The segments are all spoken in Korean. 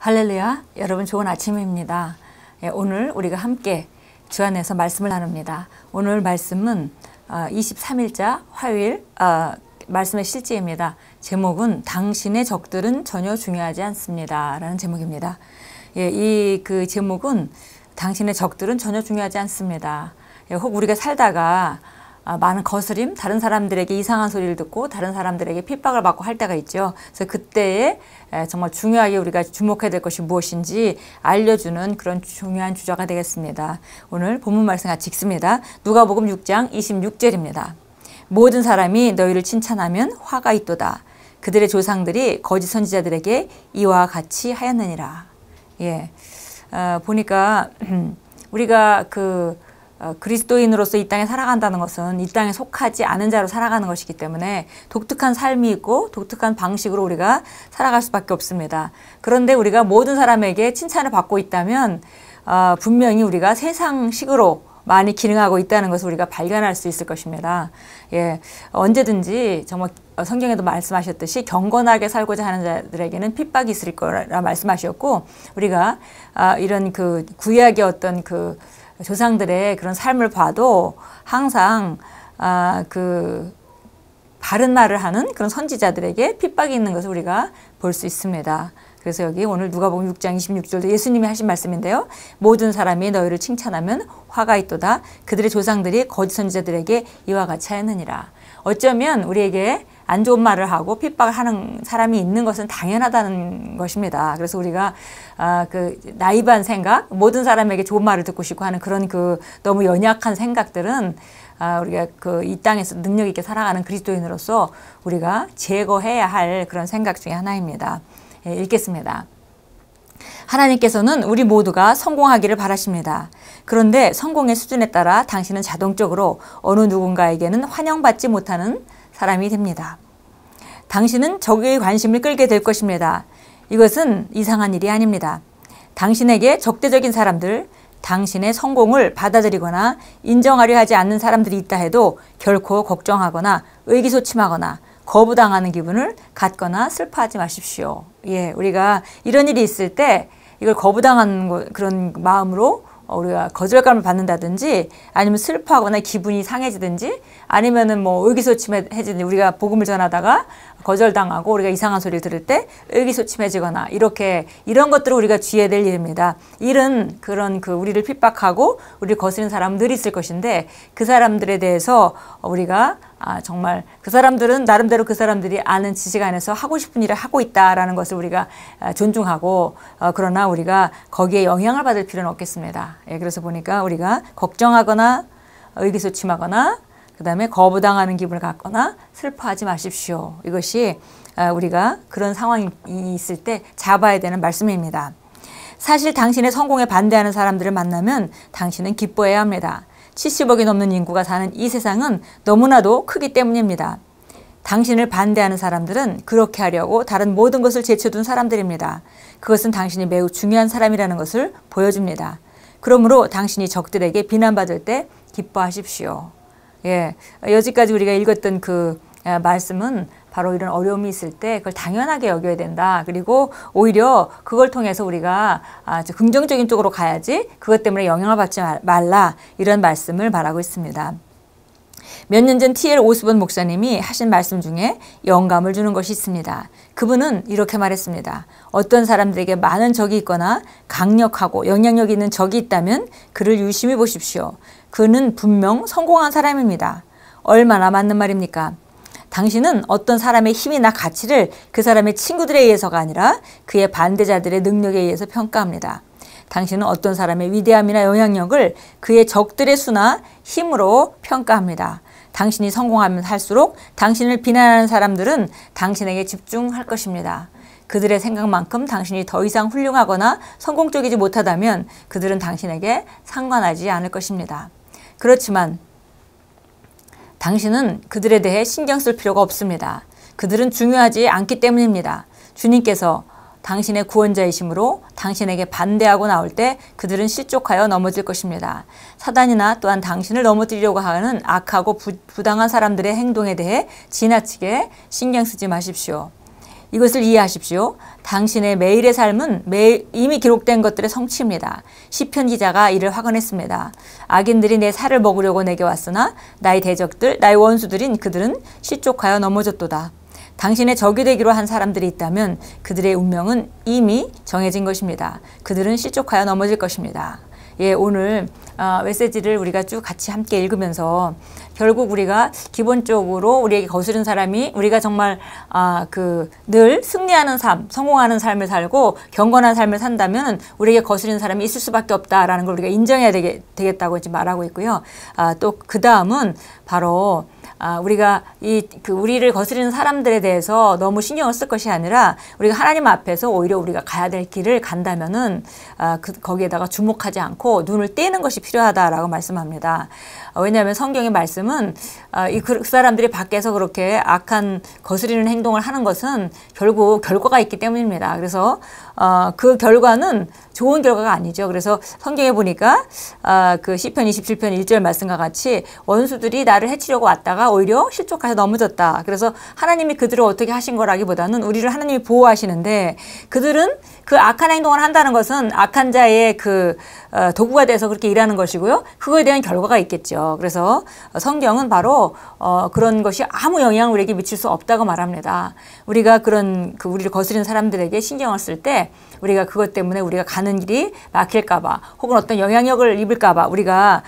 할렐루야, 여러분 좋은 아침입니다. 오늘 우리가 함께 주 안에서 말씀을 나눕니다. 오늘 말씀은 23일자 화요일 말씀의 실제입니다. 제목은 당신의 적들은 전혀 중요하지 않습니다 라는 제목입니다. 이 제목은 당신의 적들은 전혀 중요하지 않습니다. 혹 우리가 살다가 많은 거스림, 다른 사람들에게 이상한 소리를 듣고 다른 사람들에게 핍박을 받고 할 때가 있죠. 그래서 그때에 정말 중요하게 우리가 주목해야 될 것이 무엇인지 알려주는 그런 중요한 주제가 되겠습니다. 오늘 본문 말씀 같이 읽습니다. 누가복음 6장 26절입니다. 모든 사람이 너희를 칭찬하면 화가 있도다. 그들의 조상들이 거짓 선지자들에게 이와 같이 하였느니라. 보니까 우리가 그리스도인으로서 이 땅에 살아간다는 것은 이 땅에 속하지 않은 자로 살아가는 것이기 때문에 독특한 삶이 있고 독특한 방식으로 우리가 살아갈 수밖에 없습니다. 그런데 우리가 모든 사람에게 칭찬을 받고 있다면 분명히 우리가 세상식으로 많이 기능하고 있다는 것을 우리가 발견할 수 있을 것입니다. 언제든지 정말 성경에도 말씀하셨듯이 경건하게 살고자 하는 자들에게는 핍박이 있을 거라 말씀하셨고, 우리가 이런 구약의 어떤 조상들의 그런 삶을 봐도 항상 바른 말을 하는 그런 선지자들에게 핍박이 있는 것을 우리가 볼 수 있습니다. 그래서 여기 오늘 누가복음 6장 26절도 예수님이 하신 말씀인데요. 모든 사람이 너희를 칭찬하면 화가 있도다. 그들의 조상들이 거짓 선지자들에게 이와 같이 하였느니라. 어쩌면 우리에게 안 좋은 말을 하고 핍박을 하는 사람이 있는 것은 당연하다는 것입니다. 그래서 우리가 나이브한 생각, 모든 사람에게 좋은 말을 듣고 싶고 하는 그런 너무 연약한 생각들은 우리가 이 땅에서 능력 있게 살아가는 그리스도인으로서 우리가 제거해야 할 그런 생각 중에 하나입니다. 읽겠습니다. 하나님께서는 우리 모두가 성공하기를 바라십니다. 그런데 성공의 수준에 따라 당신은 자동적으로 어느 누군가에게는 환영받지 못하는 사람이 됩니다. 당신은 적의 관심을 끌게 될 것입니다. 이것은 이상한 일이 아닙니다. 당신에게 적대적인 사람들, 당신의 성공을 받아들이거나 인정하려 하지 않는 사람들이 있다 해도 결코 걱정하거나 의기소침하거나 거부당하는 기분을 갖거나 슬퍼하지 마십시오. 우리가 이런 일이 있을 때 이걸 거부당하는 그런 마음으로 우리가 거절감을 받는다든지 아니면 슬퍼하거나 기분이 상해지든지 아니면은 의기소침해지든지, 우리가 복음을 전하다가 거절당하고 우리가 이상한 소리를 들을 때 의기소침해지거나 이런 것들을 우리가 주의해야 될 일입니다. 일은 우리를 핍박하고 우리를 거스르는 사람은 늘 있을 것인데, 그 사람들에 대해서 우리가 정말 그 사람들은 나름대로 그 사람들이 아는 지식 안에서 하고 싶은 일을 하고 있다라는 것을 우리가 존중하고, 그러나 우리가 거기에 영향을 받을 필요는 없겠습니다. 그래서 보니까 우리가 걱정하거나 의기소침하거나 그 다음에 거부당하는 기분을 갖거나 슬퍼하지 마십시오. 이것이 우리가 그런 상황이 있을 때 잡아야 되는 말씀입니다. 사실 당신의 성공에 반대하는 사람들을 만나면 당신은 기뻐해야 합니다. 70억이 넘는 인구가 사는 이 세상은 너무나도 크기 때문입니다. 당신을 반대하는 사람들은 그렇게 하려고 다른 모든 것을 제쳐둔 사람들입니다. 그것은 당신이 매우 중요한 사람이라는 것을 보여줍니다. 그러므로 당신이 적들에게 비난받을 때 기뻐하십시오. 여지까지 우리가 읽었던 말씀은 바로 이런 어려움이 있을 때 그걸 당연하게 여겨야 된다. 그리고 오히려 그걸 통해서 우리가 긍정적인 쪽으로 가야지 그것 때문에 영향을 받지 말라. 이런 말씀을 말하고 있습니다. 몇 년 전 T.L. 오스본 목사님이 하신 말씀 중에 영감을 주는 것이 있습니다. 그분은 이렇게 말했습니다. 어떤 사람들에게 많은 적이 있거나 강력하고 영향력 있는 적이 있다면 그를 유심히 보십시오. 그는 분명 성공한 사람입니다. 얼마나 맞는 말입니까? 당신은 어떤 사람의 힘이나 가치를 그 사람의 친구들에 의해서가 아니라 그의 반대자들의 능력에 의해서 평가합니다. 당신은 어떤 사람의 위대함이나 영향력을 그의 적들의 수나 힘으로 평가합니다. 당신이 성공하면 할수록 당신을 비난하는 사람들은 당신에게 집중할 것입니다. 그들의 생각만큼 당신이 더 이상 훌륭하거나 성공적이지 못하다면 그들은 당신에게 상관하지 않을 것입니다. 그렇지만 당신은 그들에 대해 신경 쓸 필요가 없습니다. 그들은 중요하지 않기 때문입니다. 주님께서 당신의 구원자이심으로 당신에게 반대하고 나올 때 그들은 실족하여 넘어질 것입니다. 사단이나 또한 당신을 넘어뜨리려고 하는 악하고 부당한 사람들의 행동에 대해 지나치게 신경 쓰지 마십시오. 이것을 이해하십시오. 당신의 매일의 삶은 이미 기록된 것들의 성취입니다. 시편 기자가 이를 확언했습니다. 악인들이 내 살을 먹으려고 내게 왔으나 나의 대적들, 나의 원수들인 그들은 실족하여 넘어졌도다. 당신의 적이 되기로 한 사람들이 있다면 그들의 운명은 이미 정해진 것입니다. 그들은 실족하여 넘어질 것입니다. 예, 오늘 메시지를 우리가 쭉 같이 함께 읽으면서 결국 우리가 기본적으로 우리에게 거스른 사람이 우리가 정말 늘 승리하는 삶, 성공하는 삶을 살고 경건한 삶을 산다면 우리에게 거스르는 사람이 있을 수밖에 없다라는 걸 우리가 인정해야 되겠다고 지금 말하고 있고요. 또 그 다음은 바로 우리가 우리를 거스르는 사람들에 대해서 너무 신경을 쓸 것이 아니라 우리가 하나님 앞에서 오히려 우리가 가야 될 길을 간다면은 거기에다가 주목하지 않고 눈을 떼는 것이 필요하다라고 말씀합니다. 왜냐하면 성경의 말씀은 그 사람들이 밖에서 그렇게 악한 거스르는 행동을 하는 것은 결국 결과가 있기 때문입니다. 그래서 그 결과는 좋은 결과가 아니죠. 그래서 성경에 보니까 그 시편 27편 1절 말씀과 같이 원수들이 나를 해치려고 왔다가 오히려 실족해서 넘어졌다. 그래서 하나님이 그들을 어떻게 하신 거라기보다는 우리를 하나님이 보호하시는데 그들은 그 악한 행동을 한다는 것은 악한 자의 도구가 돼서 그렇게 일하는 것이고요. 그거에 대한 결과가 있겠죠. 그래서 성경은 바로 그런 것이 아무 영향을 우리에게 미칠 수 없다고 말합니다. 우리가 우리를 거스르는 사람들에게 신경을 쓸 때 우리가 그것 때문에 우리가 가는 길이 막힐까봐 혹은 어떤 영향력을 입을까봐 우리가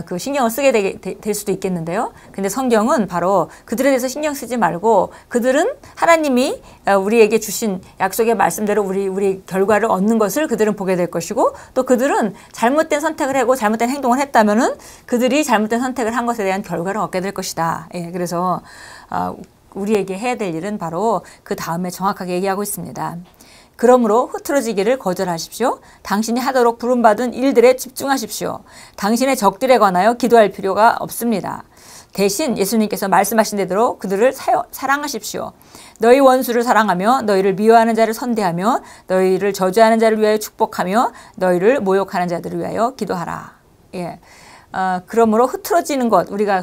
그 신경을 쓰게 될 수도 있겠는데요. 근데 성경은 바로 그들에 대해서 신경 쓰지 말고 그들은 하나님이 우리에게 주신 약속의 말씀대로 우리 결과를 얻는 것을 그들은 보게 될 것이고 또 그들은 잘못된 선택을 하고 잘못된 행동을 했다면은 그들이 잘못된 선택을 한 것에 대한 결과를 얻게 될 것이다. 예, 그래서 우리에게 해야 될 일은 바로 그 다음에 정확하게 얘기하고 있습니다. 그러므로 흐트러지기를 거절하십시오. 당신이 하도록 부름받은 일들에 집중하십시오. 당신의 적들에 관하여 기도할 필요가 없습니다. 대신 예수님께서 말씀하신 대로 그들을 사랑하십시오. 너희 원수를 사랑하며 너희를 미워하는 자를 선대하며 너희를 저주하는 자를 위하여 축복하며 너희를 모욕하는 자들을 위하여 기도하라. 예. 그러므로 흐트러지는 것, 우리가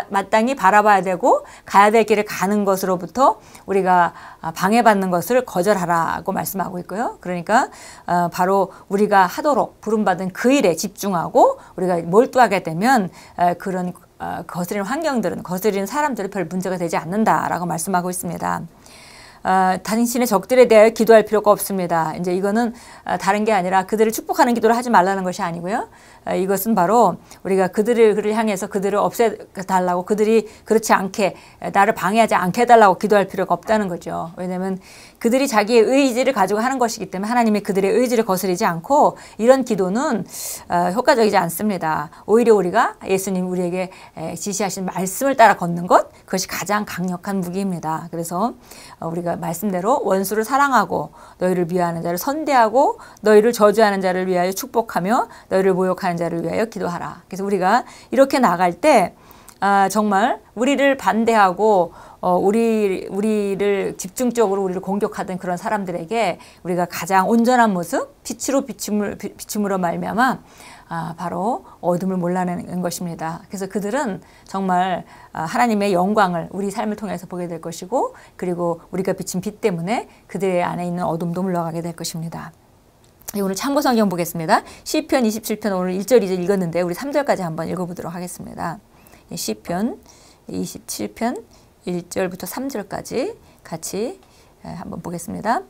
마땅히 바라봐야 되고 가야 될 길을 가는 것으로부터 우리가 방해받는 것을 거절하라고 말씀하고 있고요. 그러니까 바로 우리가 하도록 부름받은 그 일에 집중하고 우리가 몰두하게 되면 그런 거스르는 환경들은 거스르는 사람들은 별 문제가 되지 않는다라고 말씀하고 있습니다. 당신의 적들에 대하여 기도할 필요가 없습니다. 이제 이거는 다른 게 아니라 그들을 축복하는 기도를 하지 말라는 것이 아니고요. 이것은 바로 우리가 그들을 향해서 그들을 없애달라고 그들이 그렇지 않게 나를 방해하지 않게 해달라고 기도할 필요가 없다는 거죠. 왜냐하면 그들이 자기의 의지를 가지고 하는 것이기 때문에 하나님이 그들의 의지를 거스르지 않고 이런 기도는 효과적이지 않습니다. 오히려 우리가 예수님 우리에게 지시하신 말씀을 따라 걷는 것 그것이 가장 강력한 무기입니다. 그래서 우리가 말씀대로 원수를 사랑하고 너희를 미워하는 자를 선대하고 너희를 저주하는 자를 위하여 축복하며 너희를 모욕하는 자를 위하여 기도하라. 그래서 우리가 이렇게 나갈 때 정말 우리를 반대하고 우리를 집중적으로 우리를 공격하던 그런 사람들에게 우리가 가장 온전한 모습, 비춤으로 말미암아 바로 어둠을 몰라내는 것입니다. 그래서 그들은 정말 하나님의 영광을 우리 삶을 통해서 보게 될 것이고 그리고 우리가 비친 빛 때문에 그들의 안에 있는 어둠도 물러가게 될 것입니다. 오늘 참고 성경 보겠습니다. 시편 27편 오늘 1절 2절 읽었는데 우리 3절까지 한번 읽어보도록 하겠습니다. 시편 27편 1절부터 3절까지 같이 한번 보겠습니다.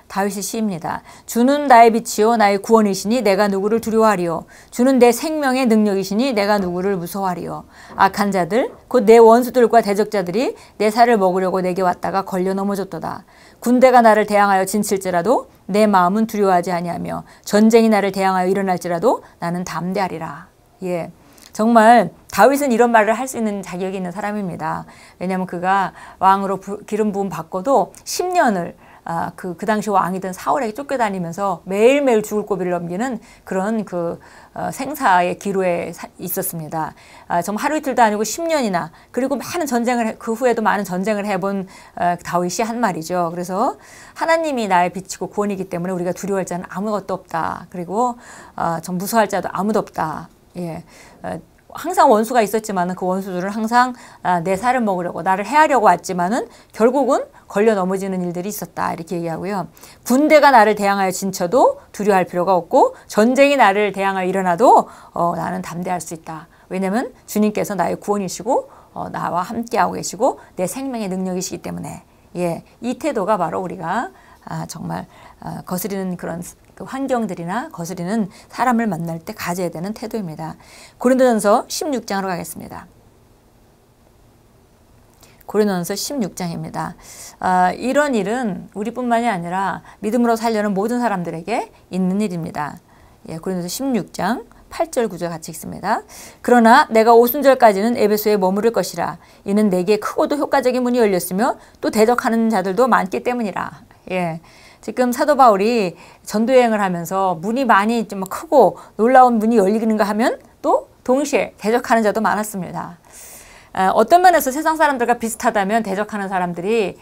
다윗의 시입니다. 주는 나의 빛이요 나의 구원이시니 내가 누구를 두려워하리요. 주는 내 생명의 능력이시니 내가 누구를 무서워하리요. 악한 자들 곧 내 원수들과 대적자들이 내 살을 먹으려고 내게 왔다가 걸려 넘어졌도다. 군대가 나를 대항하여 진칠지라도 내 마음은 두려워하지 아니하며 전쟁이 나를 대항하여 일어날지라도 나는 담대하리라. 예. 정말 다윗은 이런 말을 할 수 있는 자격이 있는 사람입니다. 왜냐하면 그가 왕으로 기름 부음 받고도 10년을 그 당시 왕이던 사울에게 쫓겨다니면서 매일매일 죽을 고비를 넘기는 그런 생사의 기로에 있었습니다. 정말 하루 이틀도 아니고 10년이나 그리고 많은 전쟁을 그 후에도 많은 전쟁을 해본 다윗이 한 말이죠. 그래서 하나님이 나의 빛이고 구원이기 때문에 우리가 두려워할 자는 아무것도 없다. 그리고 좀 무서워할 자도 아무도 없다. 예. 항상 원수가 있었지만은 그 원수들은 항상 내 살을 먹으려고 나를 해하려고 왔지만은 결국은 걸려 넘어지는 일들이 있었다. 이렇게 얘기하고요. 군대가 나를 대항하여 진쳐도 두려워할 필요가 없고 전쟁이 나를 대항하여 일어나도 나는 담대할 수 있다. 왜냐하면 주님께서 나의 구원이시고 나와 함께하고 계시고 내 생명의 능력이시기 때문에 예, 이 태도가 바로 우리가 정말 거스리는 그런 그 환경들이나 거스리는 사람을 만날 때 가져야 되는 태도입니다. 고린도전서 16장으로 가겠습니다. 고린도전서 16장입니다. 이런 일은 우리뿐만이 아니라 믿음으로 살려는 모든 사람들에게 있는 일입니다. 예, 고린도전서 16장 8절 9절 같이 읽습니다. 그러나 내가 오순절까지는 에베소에 머무를 것이라. 이는 내게 크고도 효과적인 문이 열렸으며 또 대적하는 자들도 많기 때문이라. 예. 지금 사도 바울이 전도여행을 하면서 문이 많이 좀 크고 놀라운 문이 열리는가 하면 또 동시에 대적하는 자도 많았습니다. 어떤 면에서 세상 사람들과 비슷하다면 대적하는 사람들이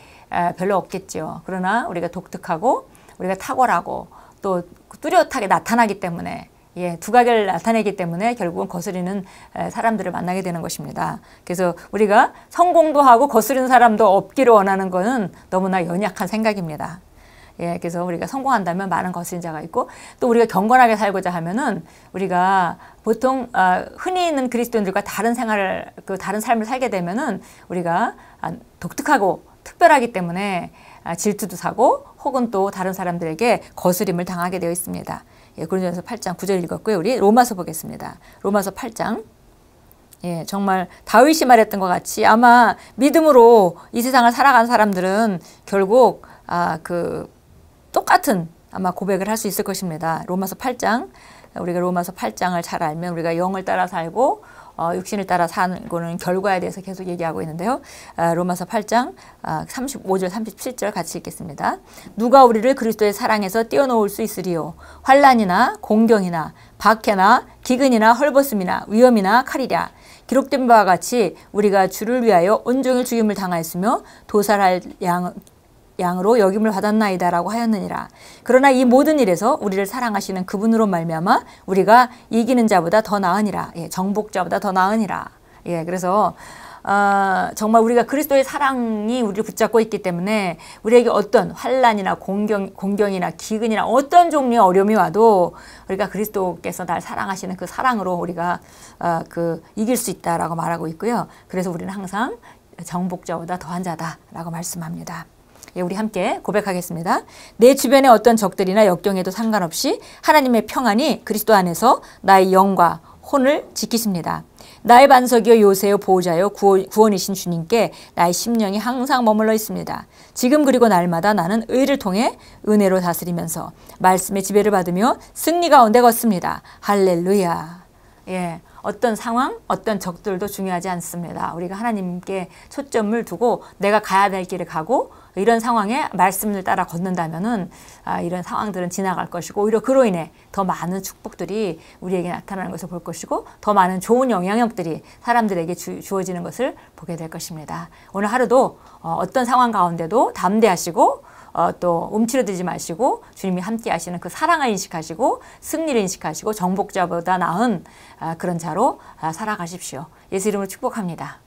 별로 없겠죠. 그러나 우리가 독특하고 우리가 탁월하고 또 뚜렷하게 나타나기 때문에 예, 두각을 나타내기 때문에 결국은 거스리는 사람들을 만나게 되는 것입니다. 그래서 우리가 성공도 하고 거스리는 사람도 없기를 원하는 것은 너무나 연약한 생각입니다. 예, 그래서 우리가 성공한다면 많은 거스린 자가 있고 또 우리가 경건하게 살고자 하면은 우리가 보통 흔히 있는 그리스도인들과 다른 생활을 다른 삶을 살게 되면은 우리가 독특하고 특별하기 때문에 질투도 사고 혹은 또 다른 사람들에게 거스림을 당하게 되어 있습니다. 예, 고린도전서 8장 9절 읽었고요. 우리 로마서 보겠습니다. 로마서 8장. 예, 정말 다윗이 말했던 것 같이 아마 믿음으로 이 세상을 살아간 사람들은 결국 똑같은 아마 고백을 할 수 있을 것입니다. 로마서 8장. 우리가 로마서 8장을 잘 알면 우리가 영을 따라 살고 육신을 따라 사는 거는 결과에 대해서 계속 얘기하고 있는데요. 로마서 8장 35절 37절 같이 읽겠습니다. 누가 우리를 그리스도의 사랑에서 떼어놓을 수 있으리요. 환난이나 공경이나 박해나 기근이나 헐벗음이나 위험이나 칼이랴. 기록된 바와 같이 우리가 주를 위하여 온종일 죽임을 당하였으며 도살할 양으로 여김을 받았나이다라고 하였느니라. 그러나 이 모든 일에서 우리를 사랑하시는 그분으로 말미암아 우리가 이기는 자보다 더 나으니라. 예, 정복자보다 더 나으니라. 예, 그래서 정말 우리가 그리스도의 사랑이 우리를 붙잡고 있기 때문에 우리에게 어떤 환난이나 공경이나 기근이나 어떤 종류의 어려움이 와도 우리가 그리스도께서 날 사랑하시는 그 사랑으로 우리가 이길 수 있다라고 말하고 있고요. 그래서 우리는 항상 정복자보다 더한 자다라고 말씀합니다. 예, 우리 함께 고백하겠습니다. 내 주변의 어떤 적들이나 역경에도 상관없이 하나님의 평안이 그리스도 안에서 나의 영과 혼을 지키십니다. 나의 반석이요 요새요 보호자요 구원이신 주님께 나의 심령이 항상 머물러 있습니다. 지금 그리고 날마다 나는 의를 통해 은혜로 다스리면서 말씀의 지배를 받으며 승리 가운데 걷습니다. 할렐루야. 예. 어떤 상황, 어떤 적들도 중요하지 않습니다. 우리가 하나님께 초점을 두고 내가 가야 될 길을 가고 이런 상황에 말씀을 따라 걷는다면은 이런 상황들은 지나갈 것이고 오히려 그로 인해 더 많은 축복들이 우리에게 나타나는 것을 볼 것이고 더 많은 좋은 영향력들이 사람들에게 주어지는 것을 보게 될 것입니다. 오늘 하루도 어떤 상황 가운데도 담대하시고 또 움츠러들지 마시고 주님이 함께 하시는 그 사랑을 인식하시고 승리를 인식하시고 정복자보다 나은 그런 자로 살아가십시오. 예수 이름으로 축복합니다.